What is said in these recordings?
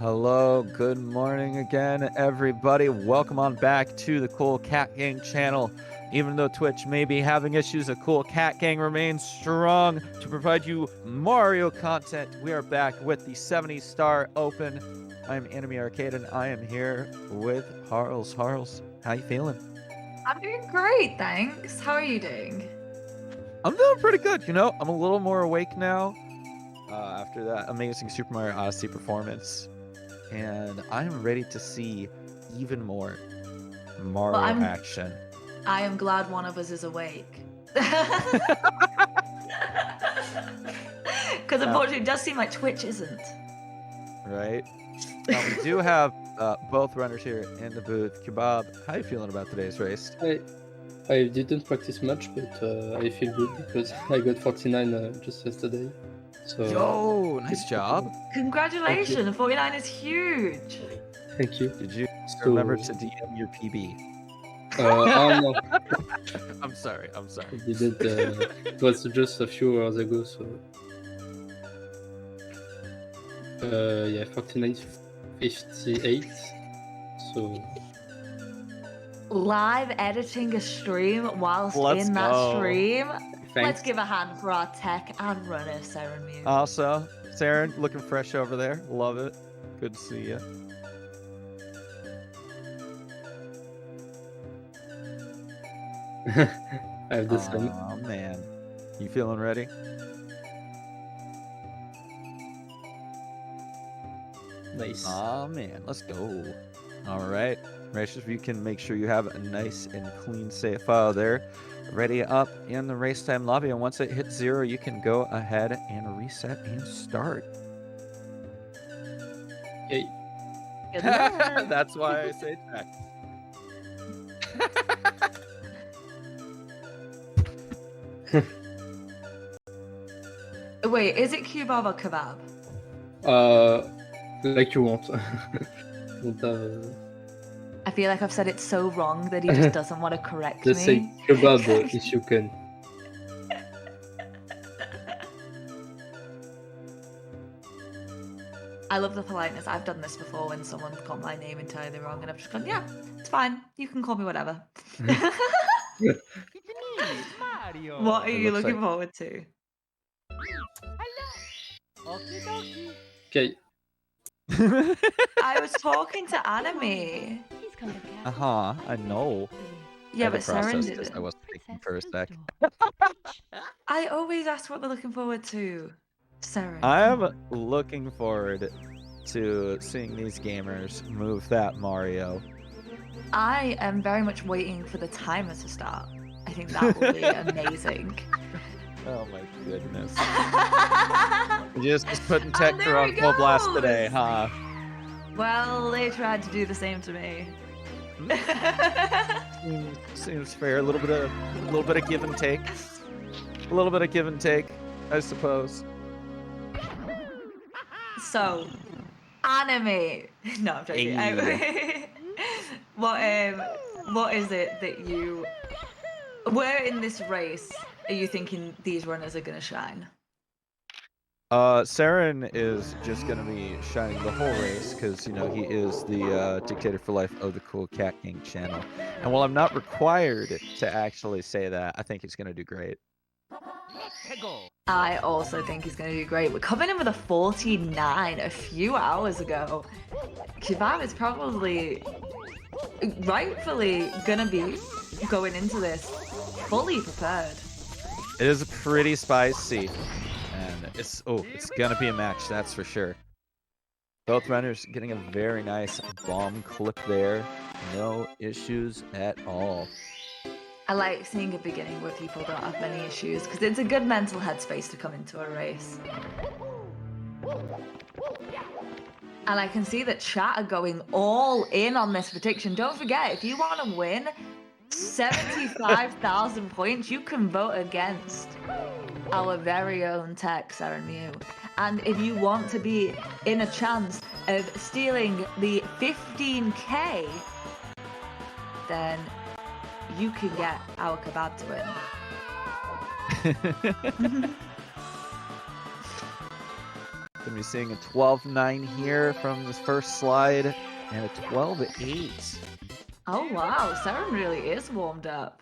Hello, good morning again, everybody. Welcome on back to the Cool Cat Gang channel. Even though Twitch may be having issues, the Cool Cat Gang remains strong to provide you Mario content. We are back with the 70-star open. I'm Enemy Arcade, and I am here with Harls. Harls, how you feeling? I'm doing great, thanks. How are you doing? I'm doing pretty good. I'm a little more awake now after that amazing Super Mario Odyssey performance. And I'm ready to see even more Mario action. I am glad one of us is awake. Because unfortunately, it does seem like Twitch isn't. Right? Now, we do have both runners here in the booth. Keubab, how are you feeling about today's race? I didn't practice much, but I feel good because I got 49 just yesterday. So, yo, nice job. Congratulations, 49 is huge. Thank you. Did you remember to DM your PB? No. I'm sorry. I didn't. It was just a few hours ago, so... yeah, 49.58, so... Live editing a stream whilst in that stream. Thanks. Let's give a hand for our tech and runner, Serenmew. Also, Saren, looking fresh over there. Love it. Good to see you. I have this one. Oh, man. You feeling ready? Nice. Oh, man. Let's go. All right. Racers, you can make sure you have a nice and clean save file there ready up in the race time lobby. And once it hits 0, you can go ahead and reset and start. Yay. Good luck. That's why I say check. Wait, is it Keubab or Keubab? Like you want. I feel like I've said it so wrong that he just doesn't want to correct Just me. say Keubab if you can. I love the politeness. I've done this before when someone's got my name entirely wrong, and I've just gone, yeah, it's fine. You can call me whatever. Mario. What are you looking forward to? Okay. I was talking to Anime. I know. Yeah, but Saren did it. I was thinking for a sec. I always ask what they're looking forward to. Saren. I'm looking forward to seeing these gamers move that Mario. I am very much waiting for the timer to start. I think that will be amazing. Oh my goodness. You're just putting Tector on full blast today, huh? Well, they tried to do the same to me. Seems fair. A little bit of give and take. A little bit of give and take, I suppose. So, Anime. No, I'm joking. Hey. What is it that you... Where in this race are you thinking these runners are going to shine? Saren is just going to be shining the whole race because, he is the dictator for life of the Cool Cat Gang channel. And while I'm not required to actually say that, I think he's going to do great. I also think he's going to do great. We're coming in with a 49 a few hours ago. Keubab is probably rightfully going to be going into this fully prepared. It is pretty spicy. And it's gonna be a match, that's for sure. Both runners getting a very nice bomb clip there. No issues at all. I like seeing a beginning where people don't have many issues because it's a good mental headspace to come into a race. And I can see that chat are going all in on this prediction. Don't forget, if you want to win 75,000 points, you can vote against our very own tech, Serenmew. And if you want to be in a chance of stealing the 15k, then you can get our Keubab to win. Gonna be seeing a 12-9 here from this first slide, and a 12-8. Oh wow, Seren really is warmed up.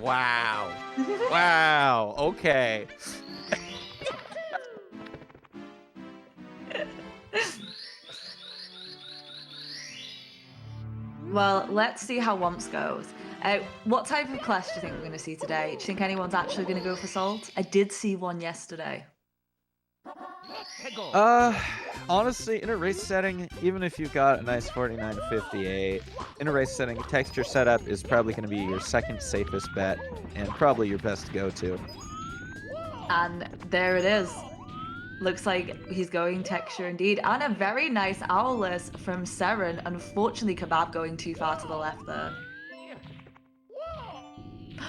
Wow. Wow. Okay. Well, let's see how Womps goes. What type of clash do you think we're going to see today? Do you think anyone's actually going to go for Salt? I did see one yesterday. Honestly, in a race setting, even if you've got a nice 49-58, in a race setting, texture setup is probably going to be your second safest bet and probably your best go-to. And there it is. Looks like he's going texture indeed. And a very nice Owless from Seren. Unfortunately, Keubab going too far to the left there.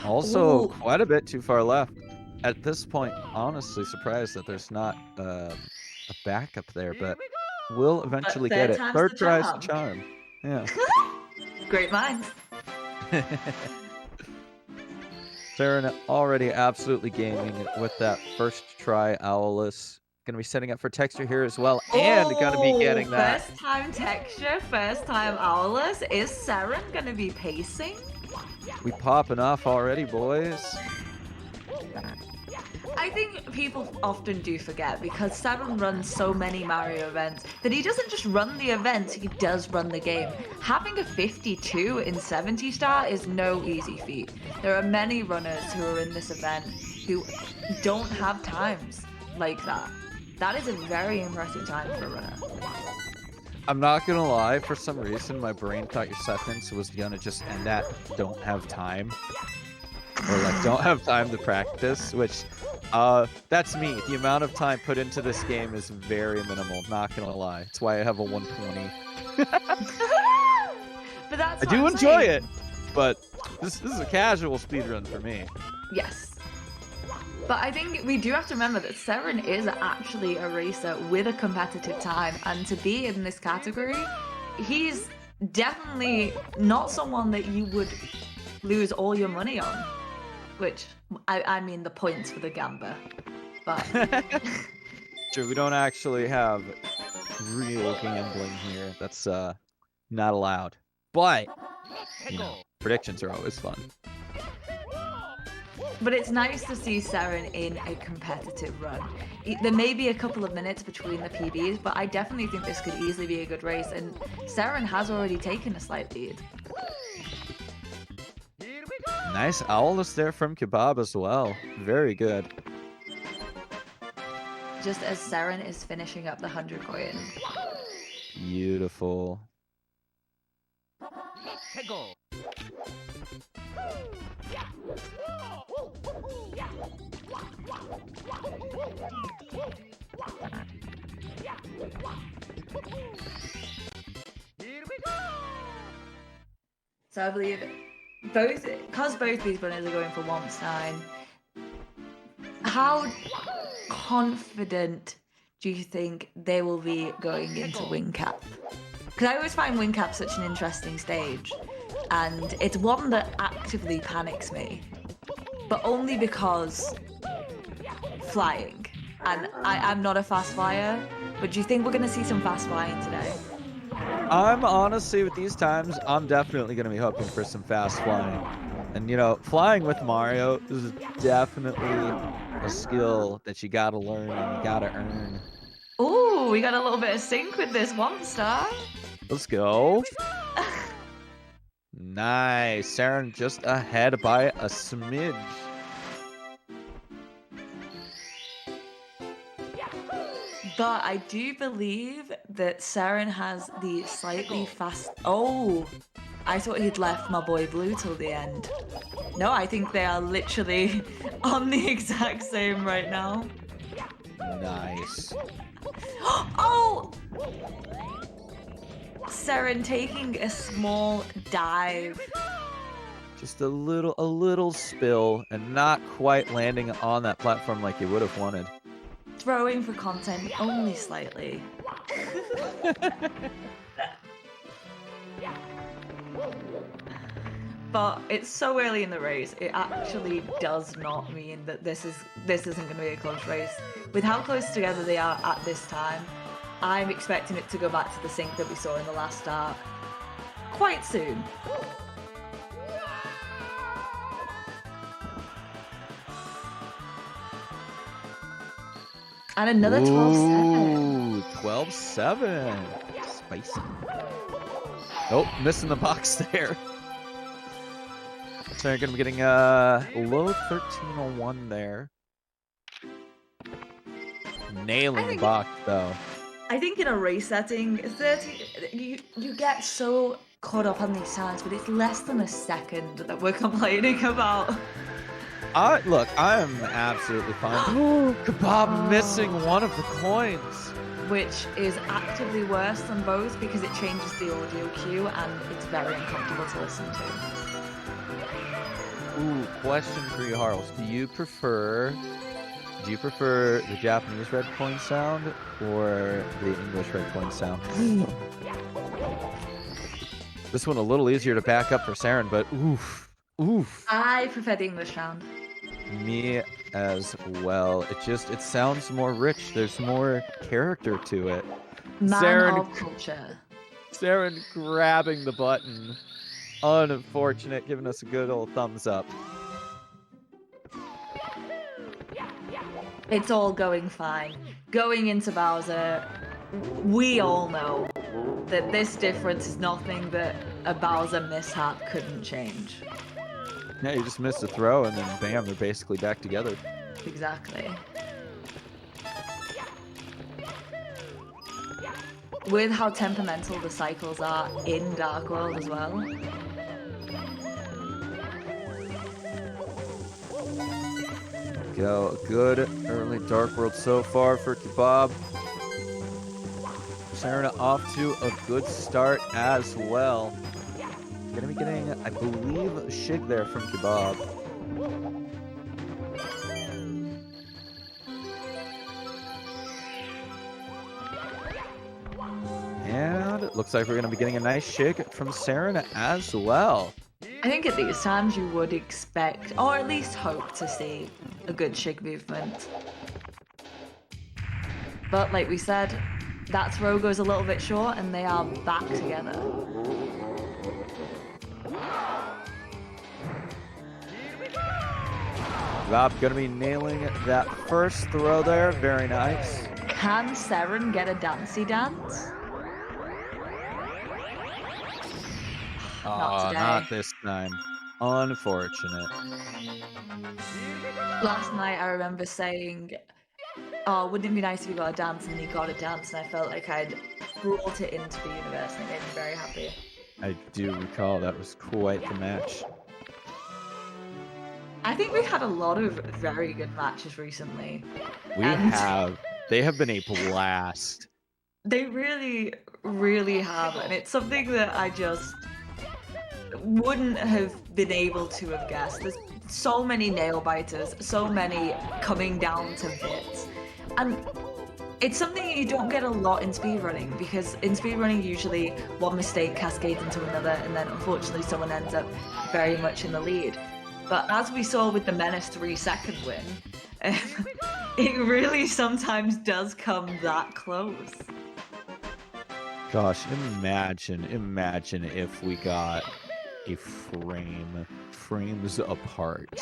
Also, Ooh. quite a bit too far left. At this point, honestly surprised that there's not a backup there, but we'll eventually get it. Third try's the charm. Yeah. Great minds. Seren already absolutely gaming with that first try Owless. Gonna be setting up for texture here as well, and gonna be getting that. First time texture, first time Owless. Is Seren gonna be pacing? We popping off already, boys. I think people often do forget because Seren runs so many Mario events that he doesn't just run the events, he does run the game. Having a 52 in 70 star is no easy feat. There are many runners who are in this event who don't have times like that. That is a very impressive time for a runner. I'm not gonna lie, for some reason my brain thought your sentence was gonna just end at don't have time. Or like don't have time to practice, which that's me. The amount of time put into this game is very minimal, not gonna lie. That's why I have a 120. But that's I do enjoy it, but this is a casual speedrun for me. Yes. But I think we do have to remember that Seren is actually a racer with a competitive time, and to be in this category, he's definitely not someone that you would lose all your money on. Which, I mean the points for the Gamba. But True, we don't actually have real gambling here. That's not allowed. But, you know, predictions are always fun. But it's nice to see Seren in a competitive run. There may be a couple of minutes between the PBs, but I definitely think this could easily be a good race, and Seren has already taken a slight lead. Nice Owless there from Keubab as well. Very good. Just as Seren is finishing up the 100 coins. Beautiful. So I believe because both these runners are going for Womstein, how confident do you think they will be going into Wing Cap? Because I always find Wing Cap such an interesting stage, and it's one that actively panics me, but only because flying. And I'm not a fast flyer, but do you think we're going to see some fast flying today? I'm honestly, with these times, I'm definitely going to be hoping for some fast flying. And, you know, flying with Mario is definitely a skill that you got to learn and you got to earn. Ooh, we got a little bit of sync with this one star. Let's go. Nice. Seren just ahead by a smidge. But I do believe that Seren has the slightly fast... Oh, I thought he'd left my boy Blue till the end. No, I think they are literally on the exact same right now. Nice. Oh! Seren taking a small dive. Just a little spill and not quite landing on that platform like you would have wanted. Throwing for content only slightly. But it's so early in the race, it actually does not mean that this isn't going to be a close race. With how close together they are at this time, I'm expecting it to go back to the sync that we saw in the last start quite soon. And another 12-7. Ooh, 12-7. Spicy. Oh, missing the box there. So you're going to be getting a low 1301 there. Nailing the box, though. I think in a race setting, 30, you get so caught up on these times, but it's less than a second that we're complaining about. Look, I'm absolutely fine. Keubab missing one of the coins. Which is actively worse than both because it changes the audio cue and it's very uncomfortable to listen to. Ooh, question for you, Harles. Do you prefer the Japanese red coin sound or the English red coin sound? This one a little easier to back up for Saren, but oof. I prefer the English sound. Me as well. It sounds more rich. There's more character to it. Man of culture. Saren grabbing the button. Unfortunate, giving us a good old thumbs up. It's all going fine. Going into Bowser, we all know that this difference is nothing that a Bowser mishap couldn't change. Yeah, you just missed a throw, and then bam, they're basically back together. Exactly. With how temperamental the cycles are in Dark World as well. Go, good early Dark World so far for Keubab. Saren off to a good start as well. Gonna be getting, I believe, a Shig there from Keubab. And it looks like we're gonna be getting a nice Shig from Saren as well. I think at these times you would expect, or at least hope to see, a good Shig movement. But like we said, that throw goes a little bit short and they are back together. Keubab gonna be nailing that first throw there. Very nice. Can Saren get a dancey dance? Not this time. Unfortunate. Last night I remember saying, oh, wouldn't it be nice if you got a dance, and he got a dance, and I felt like I'd brought it into the universe and it made me very happy. I do recall that was quite the match. I think we've had a lot of very good matches recently. They have been a blast. They really, really have, and it's something that I just wouldn't have been able to have guessed. There's so many nail biters, so many coming down to bits, and it's something you don't get a lot in speedrunning, because in speedrunning usually one mistake cascades into another, and then unfortunately someone ends up very much in the lead. But as we saw with the Menace 3-second win, it really sometimes does come that close. Gosh, imagine if we got a frames apart.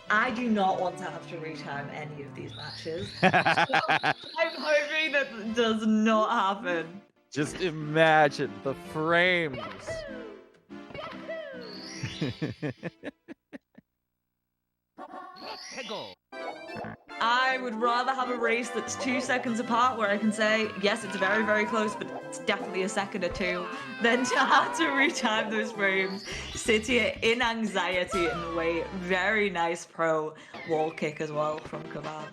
I do not want to have to retime any of these matches. I'm hoping that does not happen. Just imagine the frames. I would rather have a race that's 2 seconds apart where I can say, yes, it's very, very close, but it's definitely a second or two, than to have to retime those frames, sit here in anxiety and wait. Very nice pro wall kick as well from Keubab.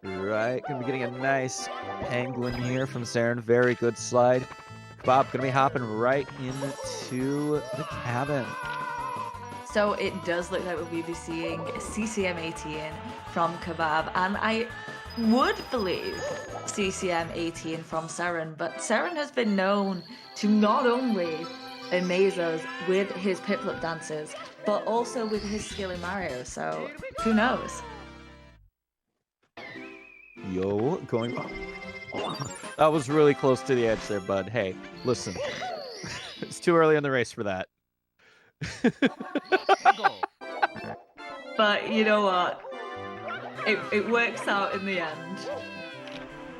Right, gonna be getting a nice penguin here from Saren. Very good slide. Keubab gonna be hopping right into the cabin. So it does look like we'll be seeing CCM 18 from Keubab, and would believe CCM 18 from Seren, but Seren has been known to not only amaze us with his Piplup dances, but also with his skill in Mario, so who knows? Yo, going... That was really close to the edge there, bud. Hey, listen. It's too early in the race for that. But you know what? It works out in the end.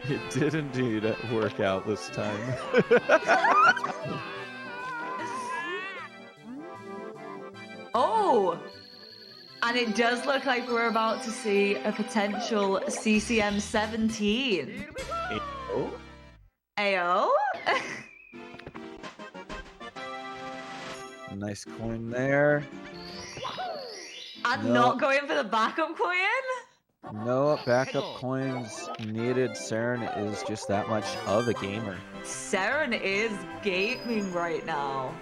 It did indeed work out this time. Oh! And it does look like we're about to see a potential CCM 17. Ayo? Ayo? Nice coin there. I'm No. not going for the backup coin? No backup coins needed. Seren is just that much of a gamer. Seren is gaming right now.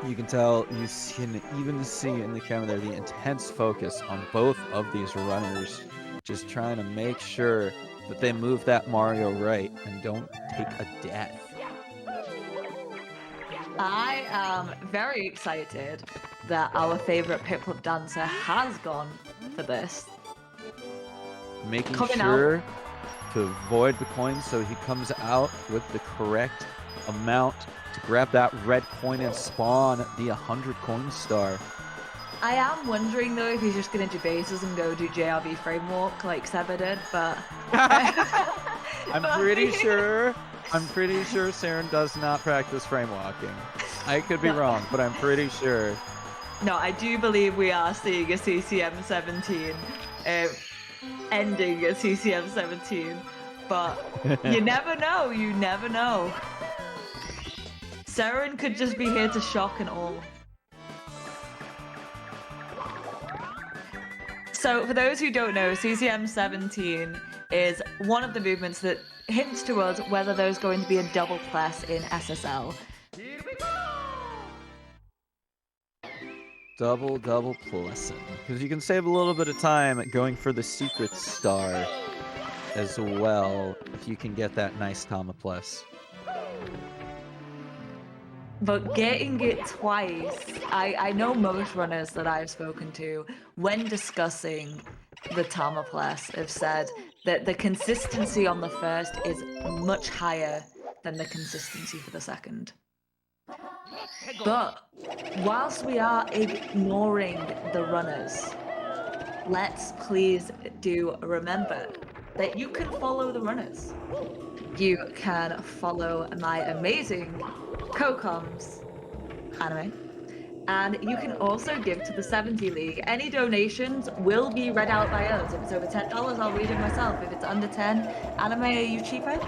You can tell, you can even see in the camera there the intense focus on both of these runners, just trying to make sure that they move that Mario right and don't take a death. I am very excited that our favorite Piplup dancer has gone for this. Making Coming sure to avoid the coins so he comes out with the correct amount to grab that red coin and spawn the 100 coin star. I am wondering though if he's just gonna debase us and go do JRB framework like Seba did, but I'm pretty sure Seren does not practice frame walking. I could be wrong, but I'm pretty sure. No, I do believe we are seeing a CCM 17, ending a CCM 17, but you never know, you never know. Seren could just be here to shock and all. So for those who don't know, CCM 17 is one of the movements that hints to us whether there's going to be a double press in SSL. Double plussing. Because you can save a little bit of time going for the secret star as well if you can get that nice Tama plus. But getting it twice, I know most runners that I've spoken to, when discussing the Tama plus, have said that the consistency on the first is much higher than the consistency for the second. But whilst we are ignoring the runners, let's please do remember that you can follow the runners. You can follow my amazing co-coms anime, and you can also give to the 70 League. Any donations will be read out by us. If it's over $10, I'll read it myself. If it's under 10, anime, are you cheaper?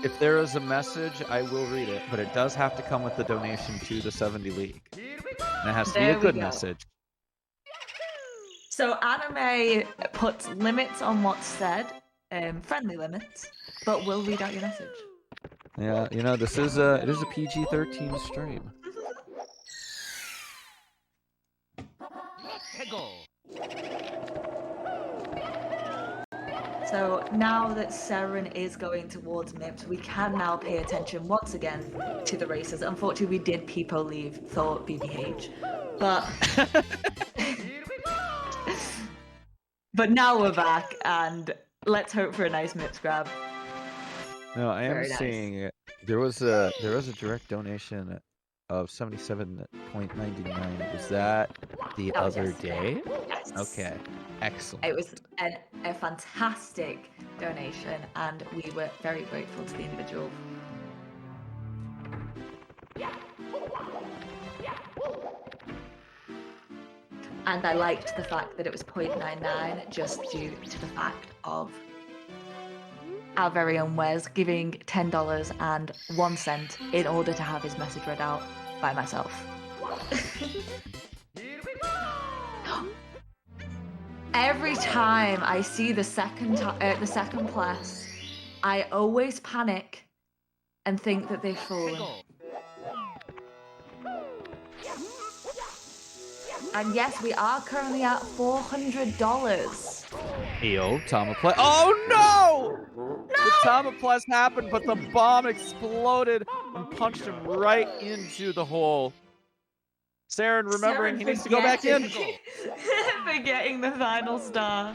If there is a message, I will read it, but it does have to come with the donation to the 70 League. And it has to be a good message. So anime puts limits on what's said, friendly limits, but we'll read out your message. Yeah, you know, it is a PG-13 stream. So now that Seren is going towards MIPS, we can now pay attention once again to the races. Unfortunately, we did Peepo leave for BBH, but but now we're back, and let's hope for a nice MIPS grab. No, I am Very nice. seeing there was a direct donation of 77.99. Was that the That was other yesterday. day? Yes. Okay, excellent. It was a fantastic donation, and we were very grateful to the individual. And I liked the fact that it was 0.99 just due to the fact of our very own Wes giving $10 and 1 cent in order to have his message read out by myself. Every time I see the second plus, I always panic and think that they've fallen. And yes, we are currently at $400. Yo, Tomoplus. Oh no! The Tomoplus happened, but the bomb exploded and punched him right into the hole. Saren, remembering he needs to go back in. Forgetting the final star.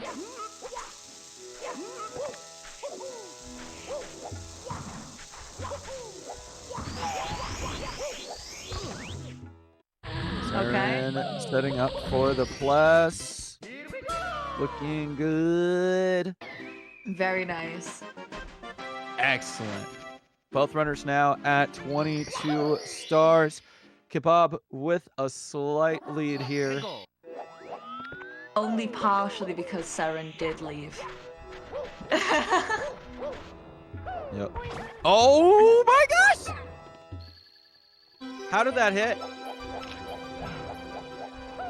Saren setting up for the plus. Looking good. Very nice. Excellent. Both runners now at 22 stars. Keubab with a slight lead here. Only partially because Saren did leave. Yep. Oh my gosh! How did that hit?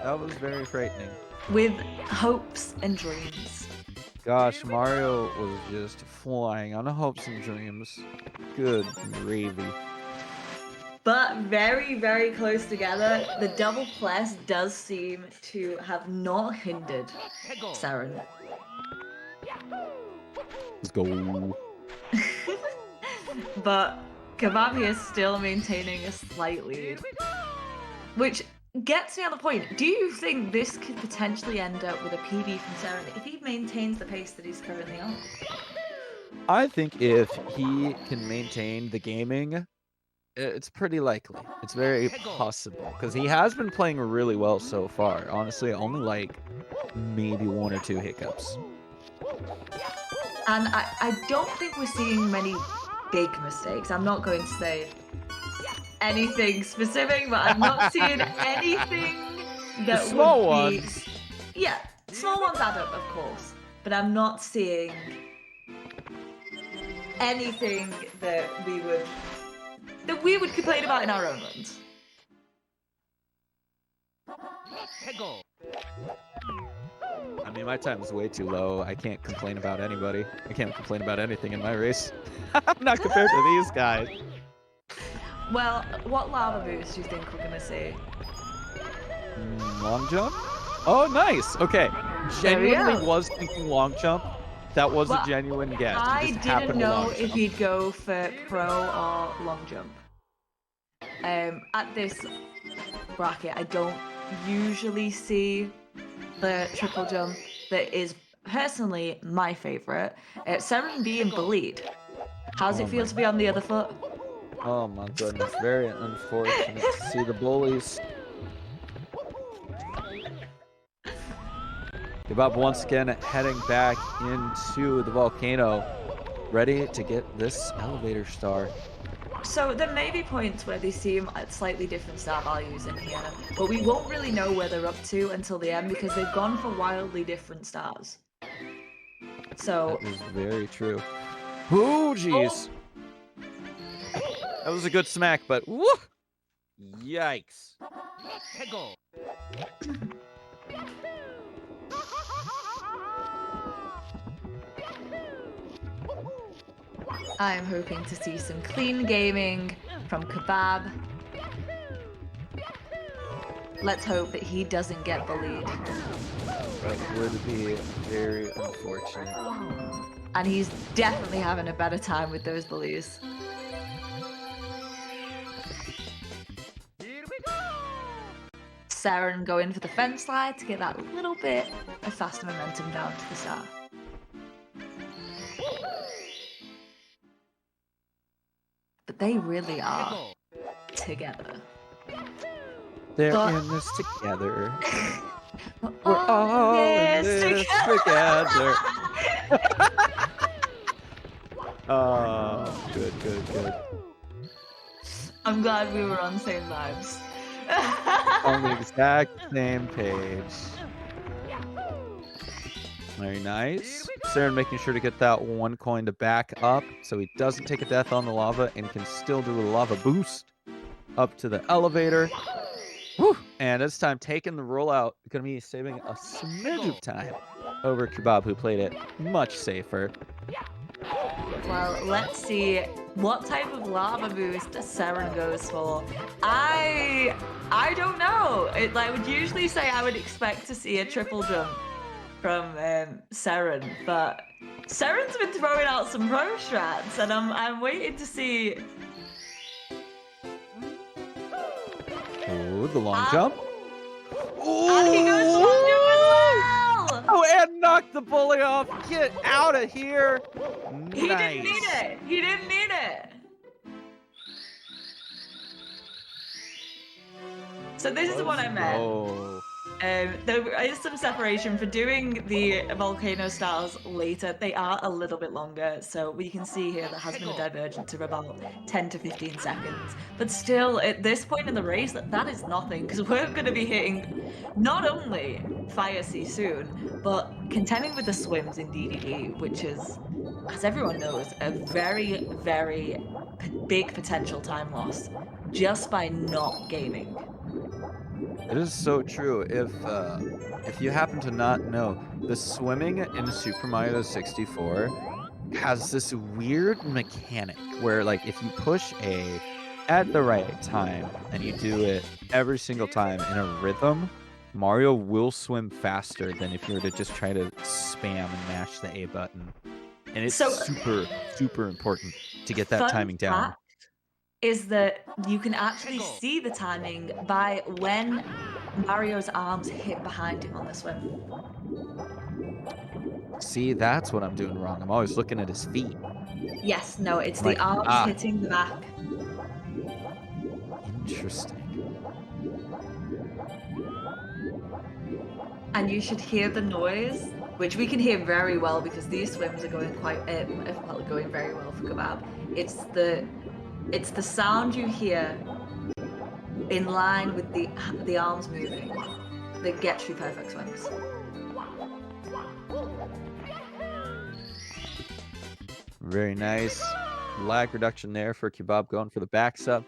That was very frightening. With hopes and dreams. Gosh, Mario was just flying on hopes and dreams. Good gravy. But very, very close together. The double plus does seem to have not hindered Saren. Let's go. But Keubab is still maintaining a slight lead. Which gets me on the point. Do you think this could potentially end up with a PB from Saren if he maintains the pace that he's currently on? I think if he can maintain the gaming, it's pretty likely. It's very possible because he has been playing really well so far. Honestly, only like maybe 1 or 2 hiccups. And I don't think we're seeing many big mistakes. I'm not going to say anything specific, but I'm not seeing anything that small would be... ones. Yeah, small ones add up, of course. But I'm not seeing anything that we would complain about in our own runs. I mean, my time is way too low. I can't complain about anybody. I can't complain about anything in my race. I'm not compared to these guys. Well, what lava boost do you think we're going to see? Long jump? Oh, nice. Okay. Genuinely was thinking long jump. That was a genuine guess. I didn't know if he'd go for pro or long jump. At this bracket, I don't usually see the triple jump that is personally my favourite. Serenmew and bleed. How's it feel to be on the other foot? Oh my goodness, very unfortunate to see the bullies. Keubab once again heading back into the volcano, ready to get this elevator star. So there may be points where they seem at slightly different star values in here, but we won't really know where they're up to until the end because they've gone for wildly different stars. So that is very true. Ooh, jeez. That was a good smack, but woo! Yikes. I'm hoping to see some clean gaming from Keubab. Let's hope that he doesn't get bullied. That would be very unfortunate. And he's definitely having a better time with those bullies. Saren going for the fence slide to get that little bit of faster momentum down to the star. But they really are together. They're in this together. We're all in this together. Oh, good, good, good. I'm glad we were on the same vibes. On the exact same page. Very nice. Saren making sure to get that 1 coin to back up so he doesn't take a death on the lava and can still do a lava boost up to the elevator. Whew. And this time taking the rollout, going to be saving a smidge of time over Keubab, who played it much safer. Well, let's see What type of lava boost Seren goes for? I don't know. I would usually say I would expect to see a triple jump from Seren, but Seren's been throwing out some pro strats, and I'm waiting to see. Oh, the long jump. And he goes long jump as well! Oh, and knocked the bully off. Get out of here. He Nice. didn't need it. He didn't need it. So this is what I meant. Oh. There is some separation for doing the volcano styles later. They are a little bit longer, so we can see here there has been a divergence of about 10 to 15 seconds. But still, at this point in the race, that is nothing, because we're going to be hitting not only Fire Sea soon, but contending with the swims in DDD, which is, as everyone knows, a very, very big potential time loss just by not gaming. It is so true. If you happen to not know, the swimming in Super Mario 64 has this weird mechanic where, like, if you push A at the right time and you do it every single time in a rhythm, Mario will swim faster than if you were to just try to spam and mash the A button. And it's super, super important to get that timing down. Is that you can actually see the timing by when Mario's arms hit behind him on the swim. See, that's what I'm doing wrong. I'm always looking at his feet. Yes, no, it's the arms hitting the back. Interesting. And you should hear the noise, which we can hear very well because these swims are going going very well for Keubab. It's the sound you hear in line with the arms moving that gets you perfect swims. Very nice. Lag reduction there for Keubab going for the back sub.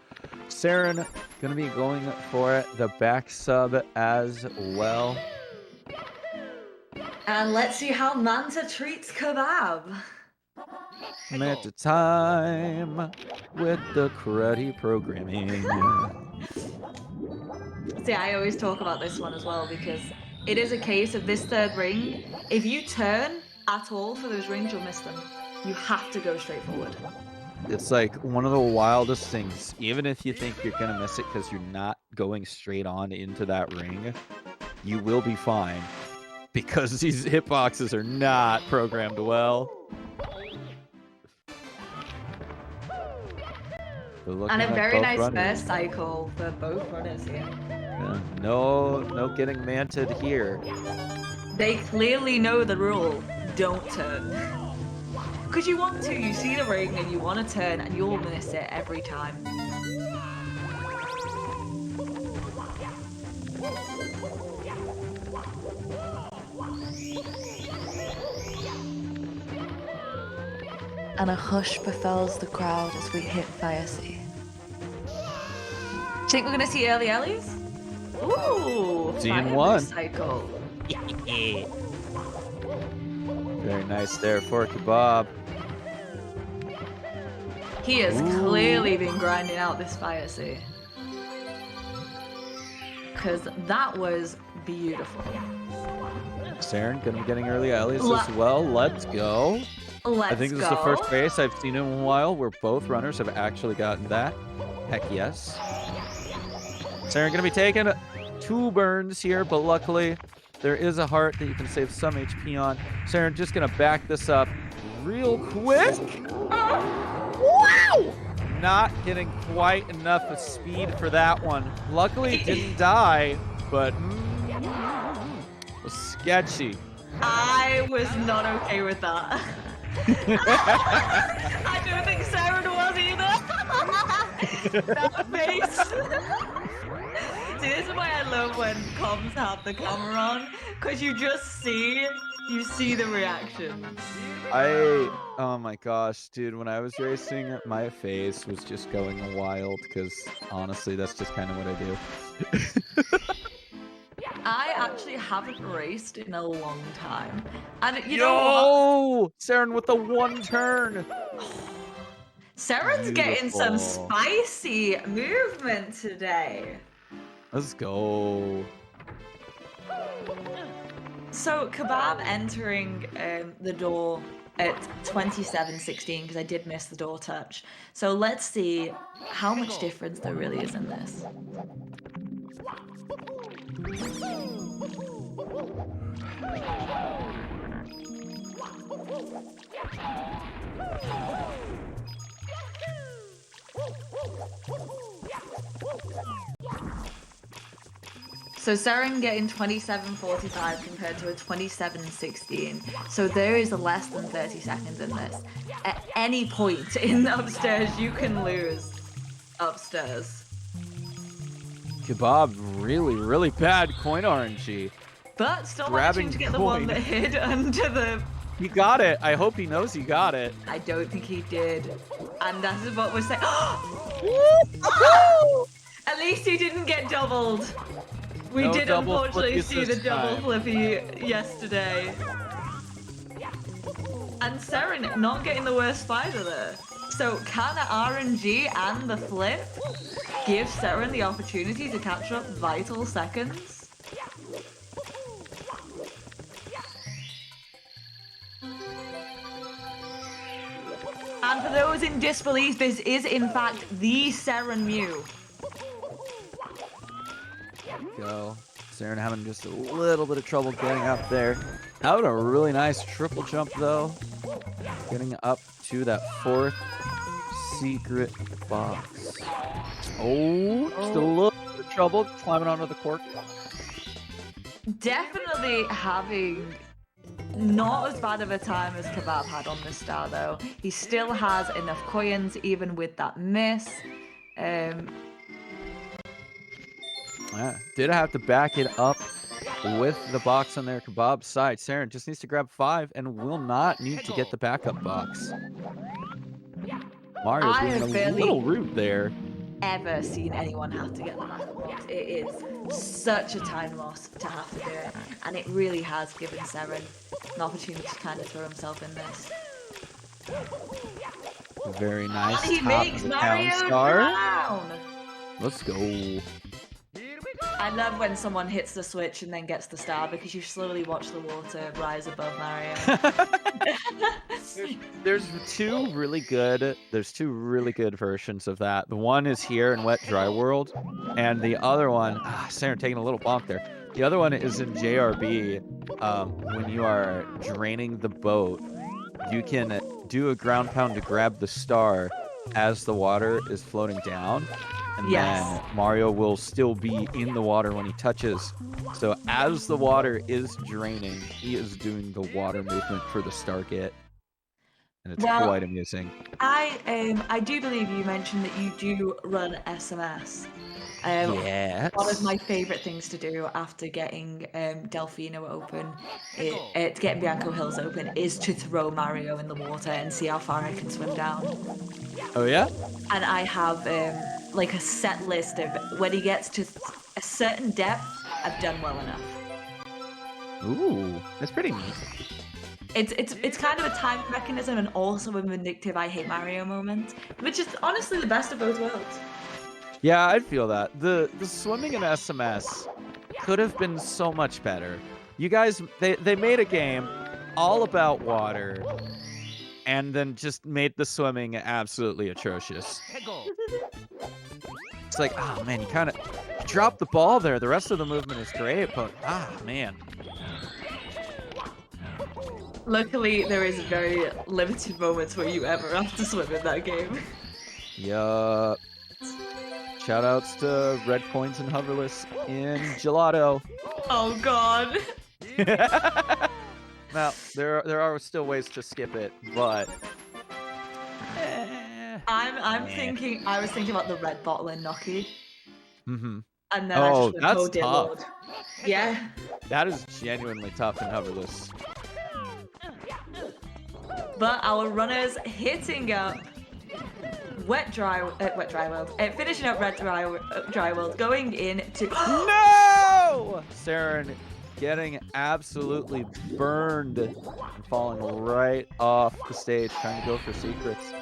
Seren going to be going for the back sub as well. And let's see how Manta treats Keubab. Manta time with the cruddy programming. See, I always talk about this one as well because it is a case of this third ring. If you turn at all for those rings, you'll miss them. You have to go straight forward. It's like one of the wildest things. Even if you think you're going to miss it because you're not going straight on into that ring, you will be fine because these hitboxes are not programmed well. And a very nice burst cycle for both runners here. Yeah, no getting manted here. They clearly know the rule. Don't turn. Because you want to. You see the ring and you want to turn and you'll miss it every time. And a hush befalls the crowd as we hit Fire Sea. Think we're gonna see early Ellies? Ooh, Scene one. Cycle. Very nice there for Keubab. He has clearly been grinding out this Fire Sea. Because that was beautiful. Seren gonna be getting early Ellies as well. Let's go. I think this is the first race I've seen in a while where both runners have actually gotten that. Heck yes. Seren gonna be taking 2 burns here, but luckily there is a heart that you can save some HP on. Seren just gonna back this up real quick. Wow! Not getting quite enough of speed for that one. Luckily it didn't die, but was sketchy. I was not okay with that. I don't think Seren was either. That face. See, this is why I love when comms have the camera on, because you see the reaction. Oh my gosh, dude, when I was racing, my face was just going wild, because honestly, that's just kind of what I do. I actually haven't raced in a long time. And you know what? Seren with the one turn. Seren's getting some Beautiful. spicy movement today. Let's go. So Keubab entering the door at 27:16 because I did miss the door touch. So let's see how much difference there really is in this. So Seren getting 27:45 compared to a 27:16. So there is less than 30 seconds in this. At any point in upstairs, you can lose upstairs. Keubab, really bad coin RNG. But still Grabbing managing to get the coin. one that hid under the... He got it. I hope he knows he got it. I don't think he did. And that is what we're saying. At least he didn't get doubled. We No did double unfortunately flippies see the this double time. flippy yesterday. And Seren not getting the worst spider there. So can RNG and the flip give Seren the opportunity to capture up vital seconds? And for those in disbelief, this is in fact the Serenmew. Go. Seren having just a little bit of trouble getting up there. Out a really nice triple jump though. Getting up to that fourth secret box. Oh, just a little bit of trouble climbing onto the cork. Definitely having not as bad of a time as Keubab had on this star though. He still has enough coins even with that miss. Yeah, did have to back it up with the box on their Keubab side. Seren just needs to grab 5 and will not need to get the backup box. Mario I being have a barely- little rude there. Ever seen anyone have to get the backup box. It is such a time loss to have to do it, and it really has given Seren an opportunity to kind of throw himself in this. Very nice. He Top makes of the town Mario star. drown! Let's go. I love when someone hits the switch and then gets the star because you slowly watch the water rise above Mario. There's two really good versions of that. The one is here in Wet Dry World, and the other one, Saren taking a little bonk there. The other one is in JRB. When you are draining the boat, you can do a ground pound to grab the star as the water is floating down. And then Mario will still be in the water when he touches. So as the water is draining, he is doing the water movement for the star get. And it's quite amusing. I do believe you mentioned that you do run SMS. Yes. One of my favourite things to do after getting Delfino open, getting Bianco Hills open, is to throw Mario in the water and see how far I can swim down. Oh yeah? And I have like a set list of when he gets to a certain depth, I've done well enough. Ooh, that's pretty neat. It's kind of a time mechanism and also a vindictive I hate Mario moment, which is honestly the best of both worlds. Yeah, I'd feel that. The swimming in SMS could have been so much better. You guys, they made a game all about water and then just made the swimming absolutely atrocious. It's like, oh man, you kind of dropped the ball there. The rest of the movement is great, but man. Luckily, there is very limited moments where you ever have to swim in that game. Yup. Shoutouts to Red Coins and Hoverless in Gelato. Oh god. Now, there are still ways to skip it, but I was thinking about the red bottle in Noki. Mm-hmm. And then I just went, that's oh dear tough. lord. Yeah. That is genuinely tough in Hoverless. But our runners hitting up Wet Dry World, finishing up Red Dry World, going into No! Saren getting absolutely burned and falling right off the stage, trying to go for secrets.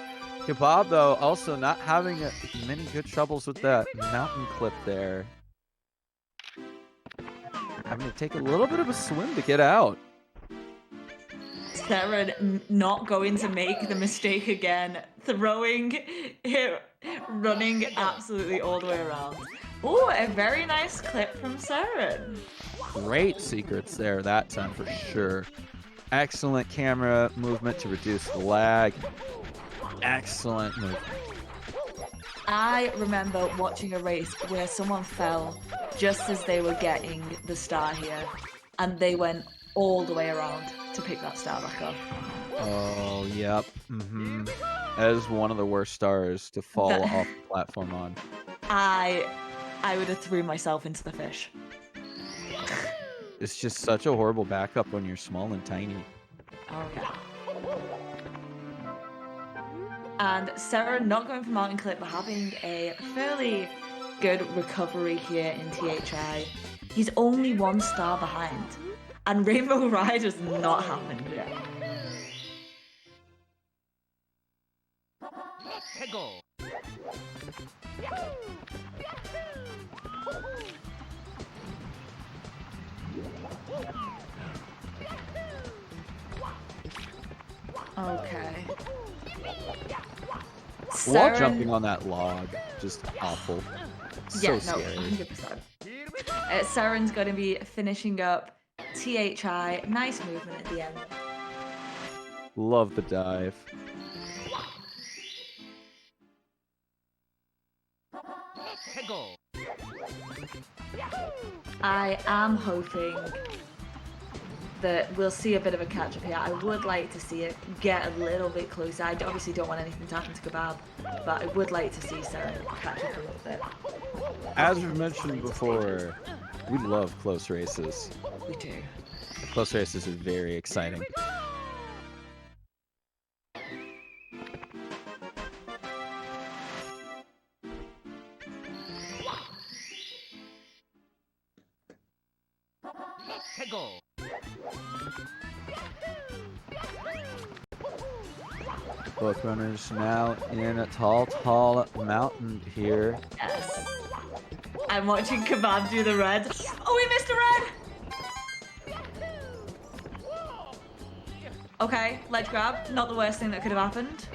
Keubab, though, also not having many good troubles with that mountain clip there. Having to take a little bit of a swim to get out. Seren not going to make the mistake again, throwing it, running absolutely all the way around. Oh, a very nice clip from Seren. Great secrets there that time for sure. Excellent camera movement to reduce the lag. Excellent movement. I remember watching a race where someone fell just as they were getting the star here, and they went all the way around to pick that star back up. Oh, yep. That is one of the worst stars to fall off the platform on. I would have threw myself into the fish. It's just such a horrible backup when you're small and tiny. Oh, yeah. And Seren not going for mountain clip, but having a fairly good recovery here in THI. He's only 1 star behind. And Rainbow Ride has not happened yet. Okay. While jumping on that log, just awful. So scary. 100%. Seren's going to be finishing up THI. Nice movement at the end. Love the dive. I am hoping that we'll see a bit of a catch-up here. I would like to see it get a little bit closer. I obviously don't want anything to happen to Keubab, but I would like to see Seren catch up a little bit. As we mentioned before, we love close races. We do. Close races are very exciting. Both runners now in a tall mountain here. Yes. I'm watching Keubab do the red. Oh, we missed a red! Okay, ledge grab. Not the worst thing that could have happened.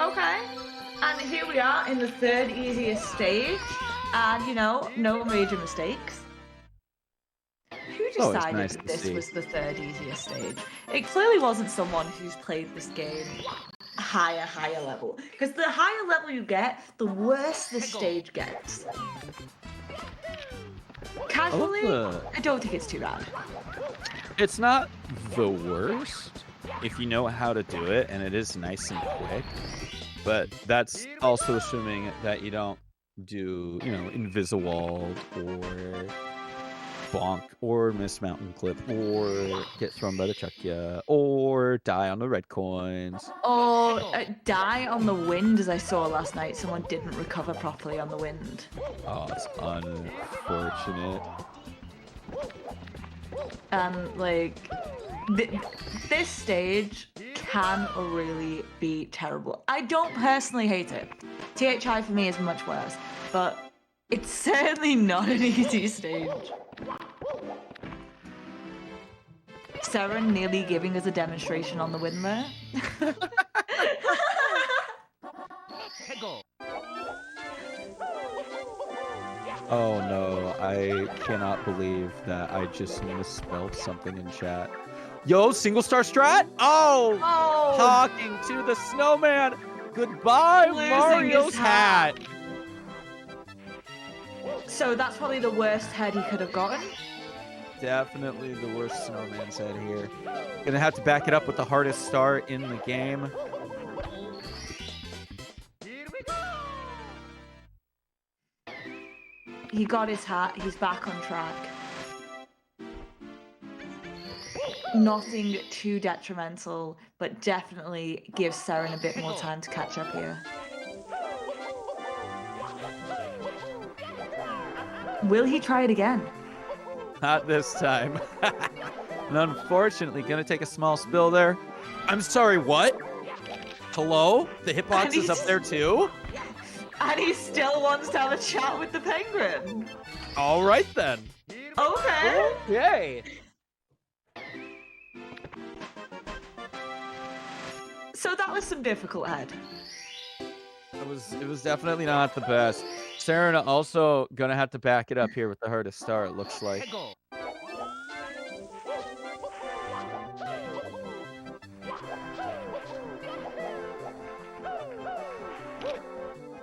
Okay. And here we are in the 3rd easiest stage. And, you know, no major mistakes. Who decided nice that to this see. was the 3rd easiest stage? It clearly wasn't someone who's played this game higher level. Because the higher level you get, the worse the stage gets. Casually, I don't think it's too bad. It's not the worst if you know how to do it, and it is nice and quick. But that's also assuming that you don't do, you know, Invisawald or bonk or miss mountain clip or get thrown by the Chuckya or die on the red coins. Or die on the wind, as I saw last night. Someone didn't recover properly on the wind. Oh, it's unfortunate. Like, this stage can really be terrible. I don't personally hate it. THI for me is much worse, but it's certainly not an easy stage. Seren nearly giving us a demonstration on the wind there. Oh no, I cannot believe that I just misspelled something in chat. Yo, single star strat? Oh! Talking to the snowman! Goodbye, Losing Mario's his hat! So that's probably the worst head he could have gotten. Definitely the worst snowman's head here. Gonna have to back it up with the hardest star in the game. He got his hat, he's back on track. Nothing too detrimental, but definitely gives Seren a bit more time to catch up here. Will he try it again? Not this time. And unfortunately, gonna take a small spill there. I'm sorry, what? Hello? The hitbox is up there too? And he still wants to have a chat with the penguin. All right then. Okay. Okay. So that was some difficult head. It was definitely not the best. Serena also gonna have to back it up here with the hardest star, it looks like.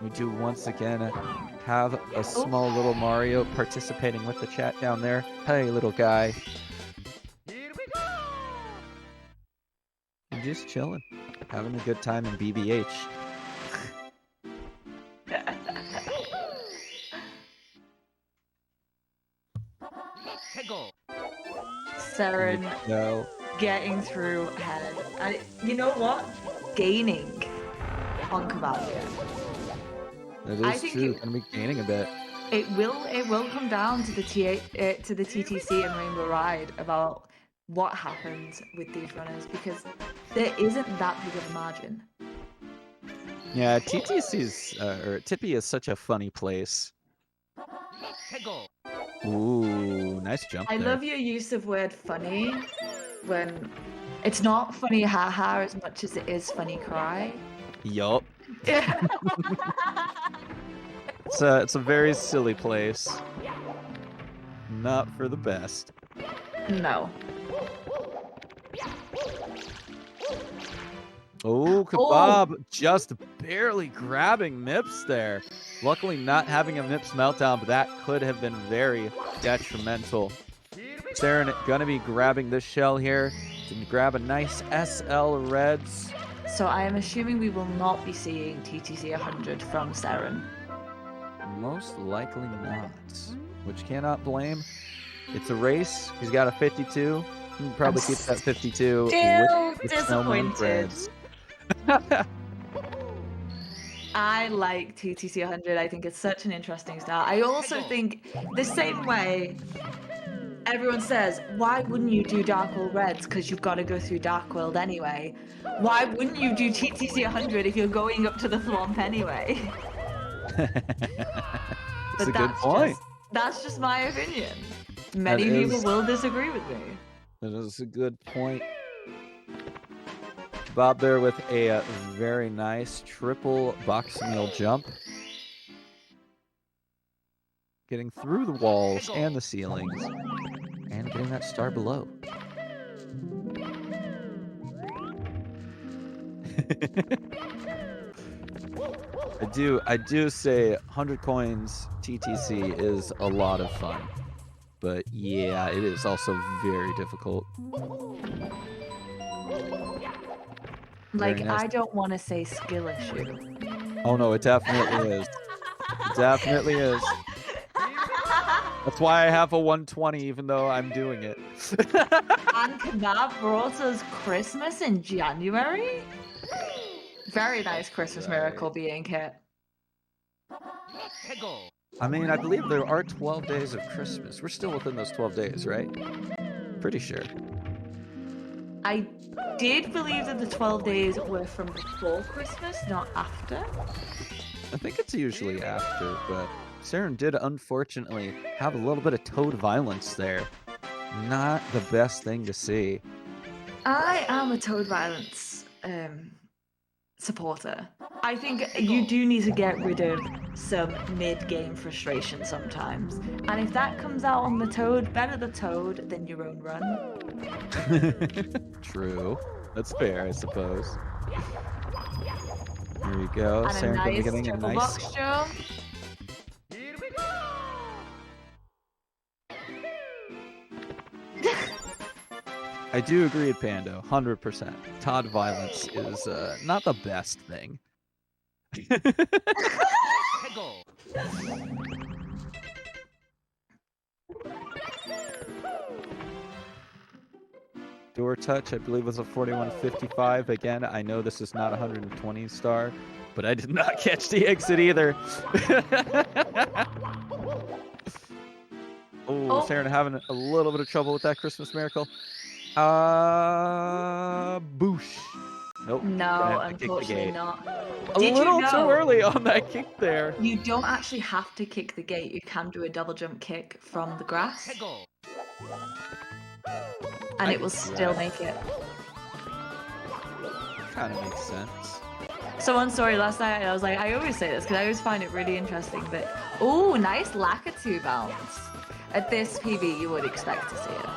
We do once again have a small little Mario participating with the chat down there. Hey, little guy. I'm just chilling, having a good time in BBH. Seren No. getting through head. And you know what? Gaining on Keubab here. That is true. Gonna be gaining a bit. It will come down to the TTC and Rainbow Ride about what happens with these runners, because there isn't that big of a margin. Yeah, TTC's or Tippy is such a funny place. Ooh, nice jump I there. love your use of word funny when it's not funny haha as much as it is funny cry. Yup. Yeah. It's a very silly place. Not for the best. No. Oh, Keubab just barely grabbing Mips there. Luckily not having a Mips meltdown, but that could have been very detrimental. Seren gonna be grabbing this shell here to grab a nice SL Reds. So I am assuming we will not be seeing TTC 100 from Seren. Most likely not, which cannot blame. It's a race. He's got a 52. He can probably keep that 52 Still with Snowman disappointed. Reds. I like TTC 100. I think it's such an interesting style. I also think the same way everyone says, why wouldn't you do Dark World Reds? Because you've got to go through Dark World anyway. Why wouldn't you do TTC 100 if you're going up to the Thwomp anyway? That's a good point. That's just my opinion. Many people will disagree with me. That is a good point. Bob there with a very nice triple box meal jump. Getting through the walls and the ceilings. And getting that star below. I do say 100 coins TTC is a lot of fun. But yeah, it is also very difficult. Like, nice. I don't want to say skill issue. Oh no, it definitely is. It definitely is. That's why I have a 120 even though I'm doing it. And Keubab brought us Christmas in January? Very nice Christmas miracle being hit. I mean, I believe there are 12 days of Christmas. We're still within those 12 days, right? Pretty sure. I did believe that the 12 days were from before Christmas, not after. I think it's usually after, but Seren did unfortunately have a little bit of toad violence there. Not the best thing to see. I am a toad violence supporter. I think you do need to get rid of some mid-game frustration sometimes. And if that comes out on the toad, better the toad than your own run. True. That's fair, I suppose. Here we go. And Seren a nice getting a triple nice box jump. I do agree with Pando, 100%. Todd violence is not the best thing. Door touch, I believe, was a 41.55. Again, I know this is not 120 star, but I did not catch the exit either. Oh, Oh. Saren having a little bit of trouble with that Christmas miracle. Boosh. Nope. No, Gonna have to kick the unfortunately gate. not. A Did little you know too early on that kick there. you don't actually have to kick the gate? You can do a double jump kick from the grass, and I it will can see still that. make it. Kind of makes sense. Someone story last night, and I was like, I always say this because I always find it really interesting. But oh, nice Lakitu bounce. At this PB, you would expect to see it.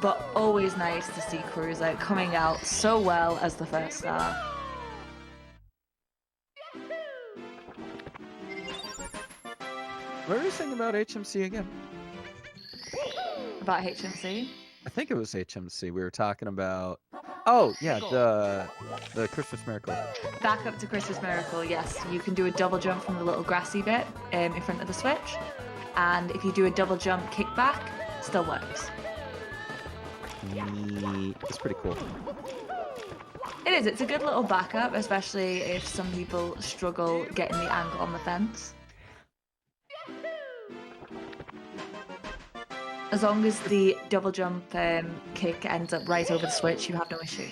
But always nice to see Cruiser coming out so well as the first star. What were you saying about HMC again? About HMC? I think it was HMC. We were talking about. Oh yeah, the Christmas miracle. Back up to Christmas Miracle, yes. You can do a double jump from the little grassy bit in front of the switch. And if you do a double jump kickback, still works. It's pretty cool. It is. It's a good little backup, especially if some people struggle getting the angle on the fence. As long as the double jump kick ends up right over the switch, you have no issue.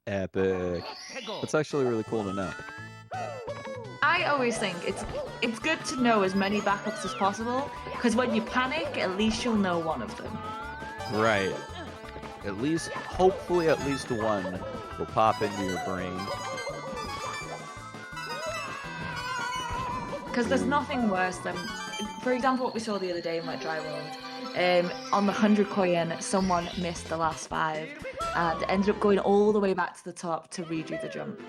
Epic. That's actually really cool to know. I always think it's good to know as many backups as possible, because when you panic, at least you'll know one of them. Right. At least, hopefully, at least one will pop into your brain. Because there's nothing worse than, for example, what we saw the other day in Wet Dry World. On the 100 coin, someone missed the last 5 and ended up going all the way back to the top to redo the jump.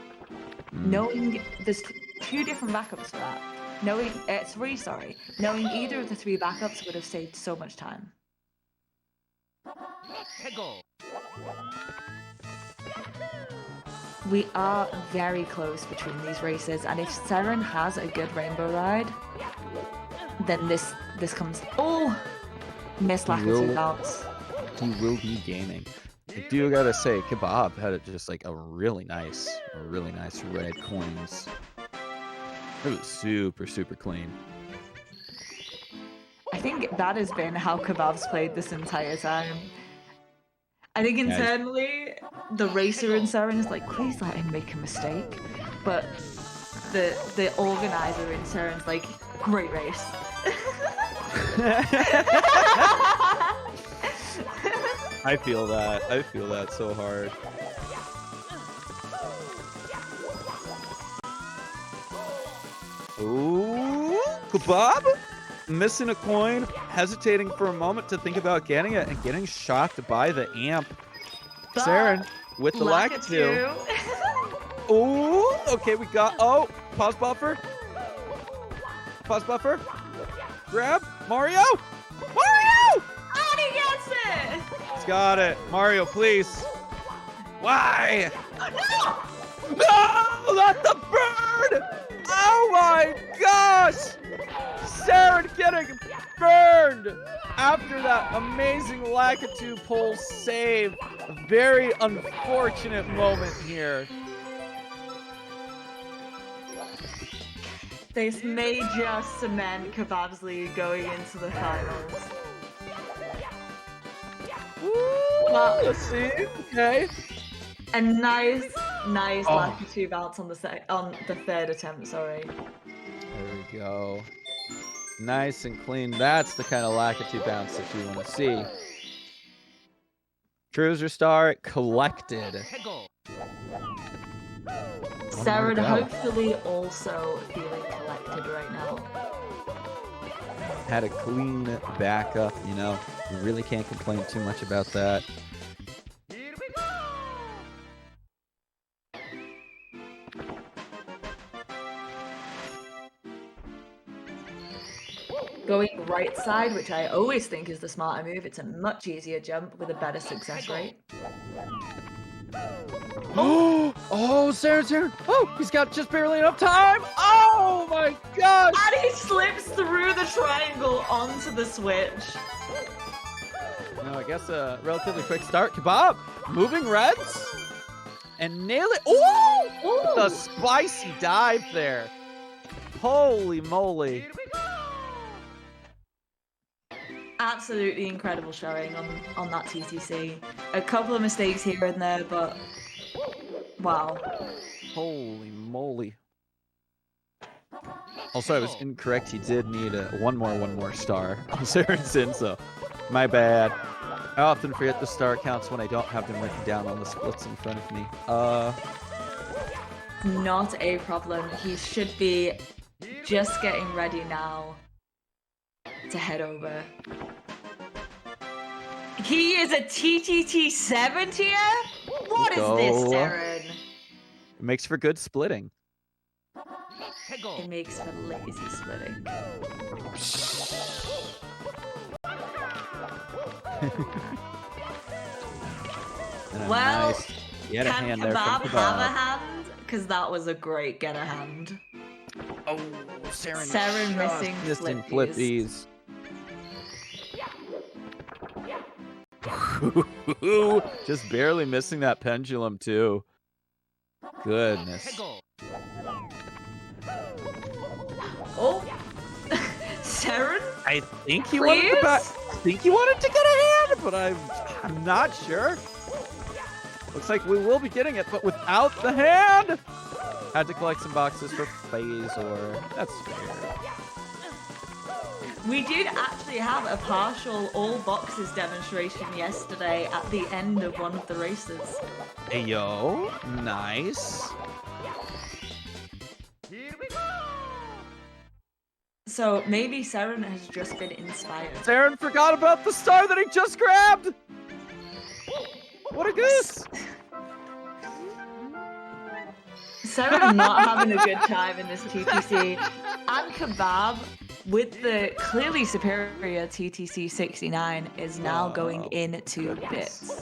Knowing there's 2 different backups for that. Knowing 3, sorry. Knowing either of the 3 backups would have saved so much time. We are very close between these races, and if Seren has a good rainbow ride, then this comes. Oh, missed Lakitu bounce. He will be gaining. I do gotta say, Keubab had just like a really nice red coins. It was super clean. I think that has been how Keubab's played this entire time. I think internally, the racer in Seren is like, please let him make a mistake. But the organizer in Seren's like, great race. I feel that. I feel that so hard. Ooh, Keubab missing a coin, hesitating for a moment to think about getting it, and getting shocked by the amp. But Saren with the Lakitu. Ooh, okay, we got. Oh, pause buffer. Pause buffer. Grab Mario. Mario! And he gets it! He's got it. Mario, please. Why? No! No! Not the bird! Oh my gosh! Saren getting burned after that amazing Lakitu pull save. A very unfortunate moment here. This may just cement Keubab's lead going into the finals. Well, let's see. Okay. A nice Lakitu bounce on the third attempt. Sorry. There we go. Nice and clean. That's the kind of Lakitu bounce that you want to see. Cruiser star collected. Saren hopefully also feeling collected right now. Had a clean backup, you know. You really can't complain too much about that. Going right side, which I always think is the smarter move. It's a much easier jump with a better success rate. Oh, Saren. Oh, he's got just barely enough time. Oh my gosh. And he slips through the triangle onto the switch. No, I guess a relatively quick start. Keubab moving reds and nail it. Oh, the spicy dive there. Holy moly. Absolutely incredible showing on that TTC. A couple of mistakes here and there, but wow. Holy moly. Also, I was incorrect. He did need one more star on Serenmew, so my bad. I often forget the star counts when I don't have them written down on the splits in front of me. Not a problem. He should be just getting ready now to head over. He is a TTT 70er? What is this, Seren? It makes for good splitting. It makes for lazy splitting. Well, nice get a can hand there from Keubab Keubab. have a hand? Because that was a great get a hand. Oh, Seren missing flippies. Just barely missing that pendulum too. Goodness. Oh, Seren? I think he wanted to I think he wanted to get a hand, but I'm not sure. Looks like we will be getting it, but without the hand. Had to collect some boxes for Phasor. That's fair. We did actually have a partial all boxes demonstration yesterday at the end of one of the races. Hey yo, nice. So maybe Seren has just been inspired. Seren forgot about the star that he just grabbed. What a goose! Seren not having a good time in this TTC. And Keubab, with the clearly superior TTC 69, is now going into bits.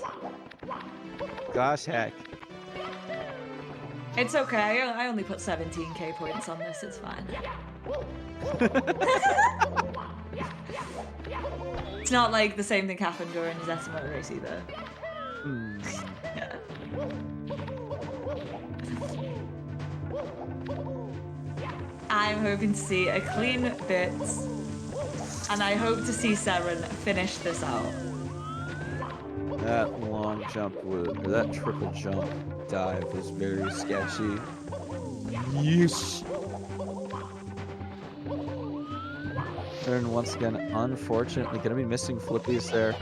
Gosh heck. It's okay, I only put 17k points on this, it's fine. It's not like the same thing happened during his estimate race either. Yeah. I'm hoping to see a clean bits, and I hope to see Seren finish this out. That long jump or that triple jump dive was very sketchy. Yeesh. Seren once again, unfortunately, gonna be missing flippies there.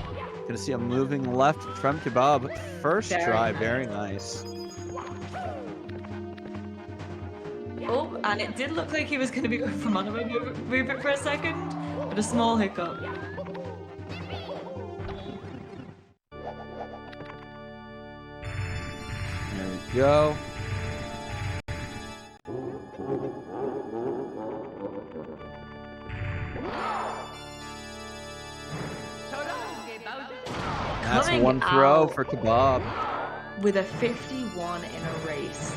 Gonna see a moving left from Keubab. First try, very nice. Oh, and it did look like he was going to be going for mono movement for a second, but a small hiccup. There we go. That's Coming one throw out for Keubab. with a 51 in a race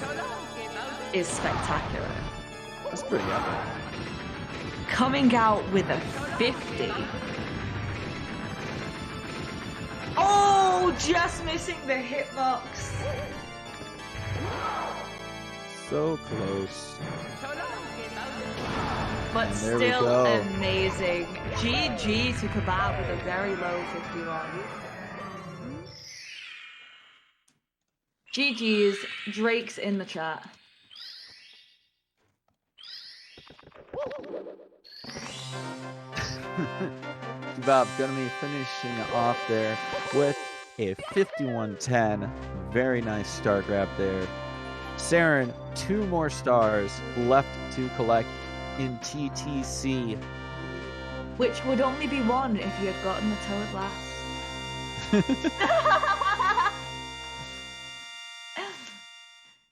is spectacular. That's pretty epic. Coming out with a 50. Oh, just missing the hitbox. So close. But And there we still go. amazing. GG to Keubab with a very low 51. GG's. Drake's in the chat. Keubab gonna be finishing off there with a 51-10. Very nice star grab there. Seren, 2 more stars left to collect in TTC. Which would only be 1 if you had gotten the toad last.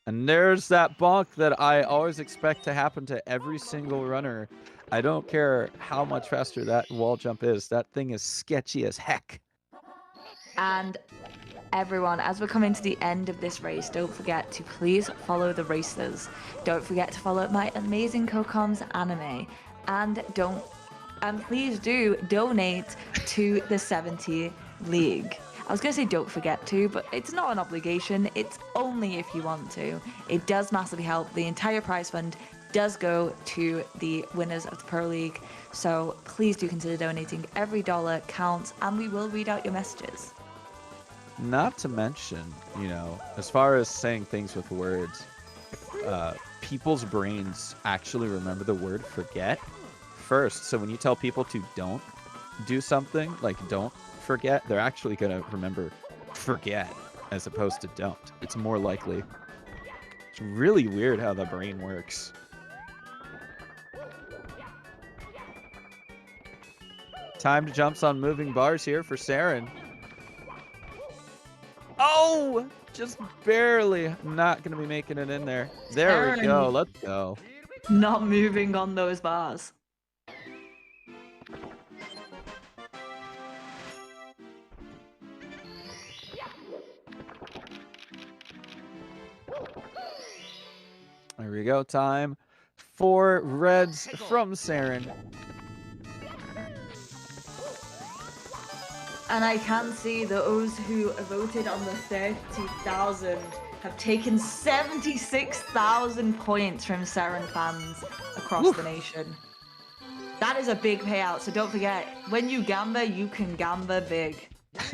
And there's that bonk that I always expect to happen to every single runner. I don't care how much faster that wall jump is. That thing is sketchy as heck. And everyone, as we're coming to the end of this race, don't forget to please follow the racers. Don't forget to follow my amazing co-coms anime. And please do donate to the 70 League. I was going to say don't forget to, but it's not an obligation. It's only if you want to. It does massively help. The entire prize fund does go to the winners of the Pro League. So please do consider donating. Every dollar counts, and we will read out your messages. Not to mention, you know, as far as saying things with words, people's brains actually remember the word forget first. So when you tell people to don't do something, like don't forget, they're actually going to remember forget as opposed to don't. It's more likely. It's really weird how the brain works. Time to jumps on moving bars here for Saren. Oh, just barely. Not going to be making it in there. There we go. Let's go. Not moving on those bars. There we go. Time for reds from Saren. And I can see those who voted on the 30,000 have taken 76,000 points from Saren fans across the nation. That is a big payout, so don't forget, when you gamba, you can gamba big.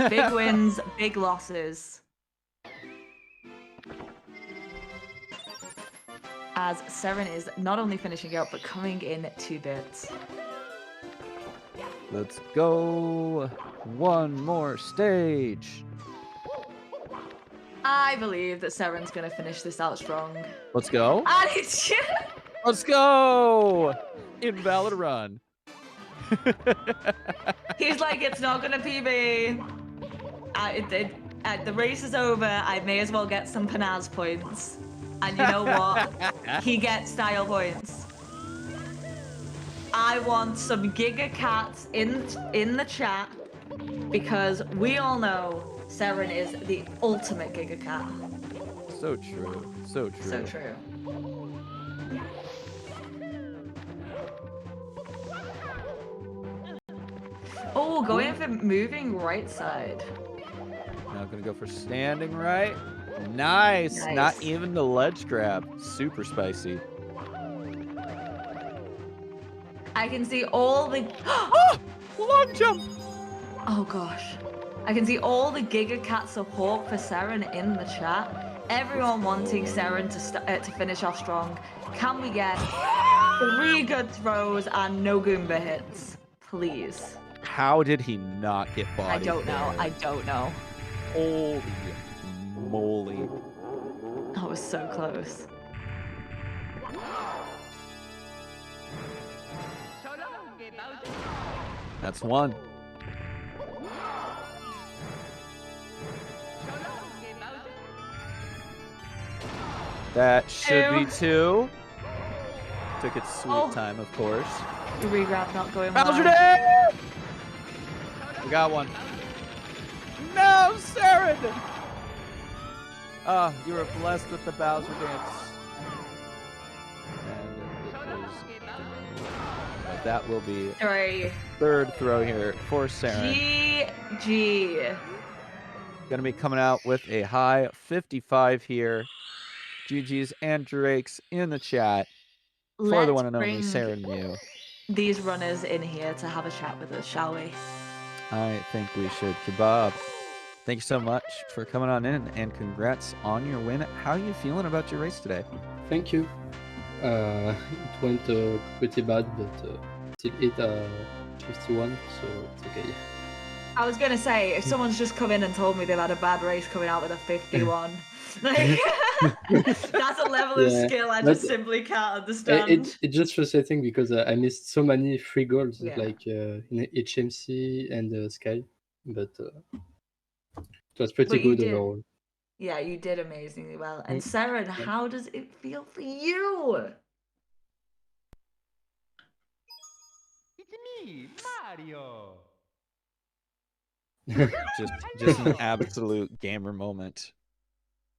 Big wins, big losses. As Saren is not only finishing up, but coming in 2 bits. Let's go. One more stage. I believe that Saren's gonna finish this out strong. Let's go. And it's Let's go. Invalid run. He's like, it's not gonna PB. The race is over. I may as well get some Panaz points. And you know what? He gets style points. I want some Giga Cats in the chat because we all know Saren is the ultimate Giga Cat. So true. So true. So true. Oh, going for moving right side. Now gonna go for standing right. Nice. Not even the ledge grab. Super spicy. I can see all the long jump. Oh gosh. I can see all the Giga Cat support for Saren in the chat. Everyone wanting Saren to finish off strong. Can we get 3 good throws and no Goomba hits? Please. How did he not get bodied? I don't know. There? I don't know. Holy moly. That was so close. That's 1. That should be 2. Took its sweet time, of course. The regrab not going Bowser well. Dance! We got 1. No, Saren! Ah, you were blessed with the Bowser Dance. And it was... But that will be 3rd throw here for Saren. GG. Gonna be coming out with a high 55 here. GG's and Drake's in the chat for the one and only Serenmew. These runners in here to have a chat with us, shall we? I think we should. Keubab, thank you so much for coming on in, and congrats on your win. How are you feeling about your race today? Thank you. It went pretty bad, but still hit 51, so it's okay. I was gonna say, if someone's just come in and told me they've had a bad race coming out with a 51, like, that's a level of skill I just simply can't understand. It's just frustrating because I missed so many free goals, like in HMC and Sky, but it was pretty good overall. Yeah, you did amazingly well. And Saren, how does it feel for you? It's me, Mario. just an absolute gamer moment.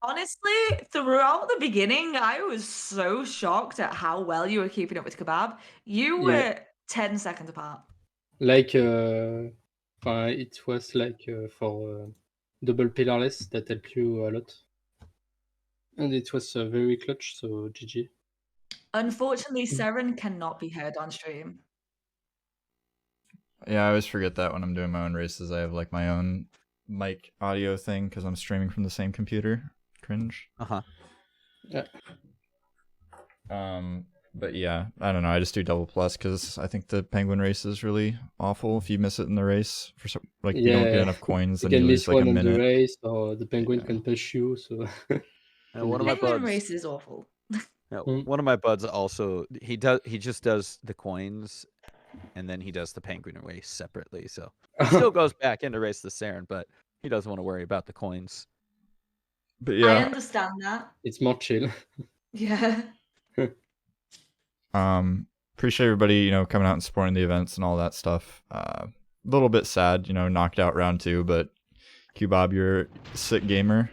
Honestly, throughout the beginning, I was so shocked at how well you were keeping up with Keubab. You were 10 seconds apart. Like, it was like for double pillarless that helped you a lot. And it was very clutch, so GG. Unfortunately, Seren cannot be heard on stream. Yeah, I always forget that when I'm doing my own races. I have like my own mic audio thing because I'm streaming from the same computer. Cringe. Yeah. But yeah, I don't know. I just do double plus because I think the penguin race is really awful. If you miss it in the race, for some, like you don't get enough coins, You then you can lose miss like a one on the minute. race, or the penguin can push you. So And one of my Penguin buds. race is awful. One of my buds also he just does the coins, and then he does the penguin race separately. So he still goes back in to race the Saren, but he doesn't want to worry about the coins. But I yeah, understand that. it's more chill. Yeah. appreciate everybody, you know, coming out and supporting the events and all that stuff. A little bit sad, you know, knocked out round 2, but Keubab, you're a sick gamer.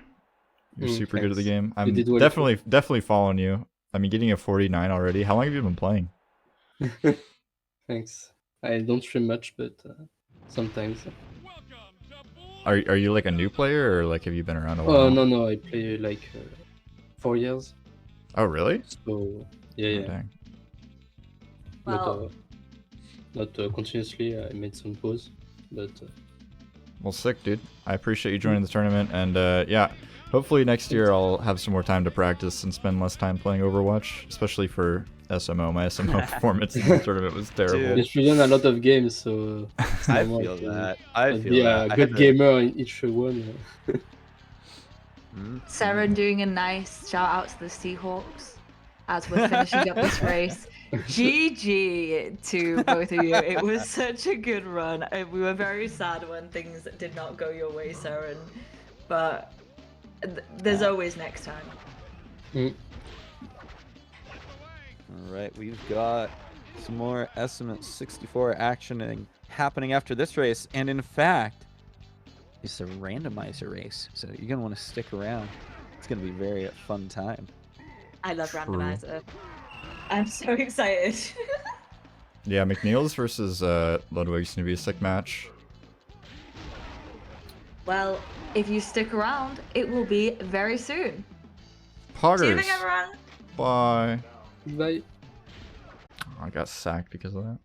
You're super good at the Thanks. game. I'm did well. definitely following you. I mean, getting a 49 already. How long have you been playing? Thanks. I don't stream much, but sometimes. Are you like a new player, or like have you been around a while? Oh no, I play like 4 years. Oh really? So yeah, Oh, yeah. dang. Well, Not continuously. I made some pause, but Well, sick, dude. I appreciate you joining the tournament, and yeah, hopefully next year I'll have some more time to practice and spend less time playing Overwatch, especially for SMO. My SMO performance in the tournament was terrible. you run a lot of games, so I feel that. I feel yeah, that. a good gamer in each one. Seren doing a nice shout out to the Seahawks as we're finishing up this race. GG to both of you. It was such a good run. We were very sad when things did not go your way, Seren, but there's always next time. All right, we've got some more N64 action happening after this race, and in fact, it's a randomizer race, so you're gonna want to stick around. It's gonna be a very fun time. I love randomizer. I'm so excited. Yeah, McNeil's versus Ludwig's gonna be a sick match. Well, if you stick around, it will be very soon. Poggers. See you again, everyone. Bye. Bye. I got sacked because of that.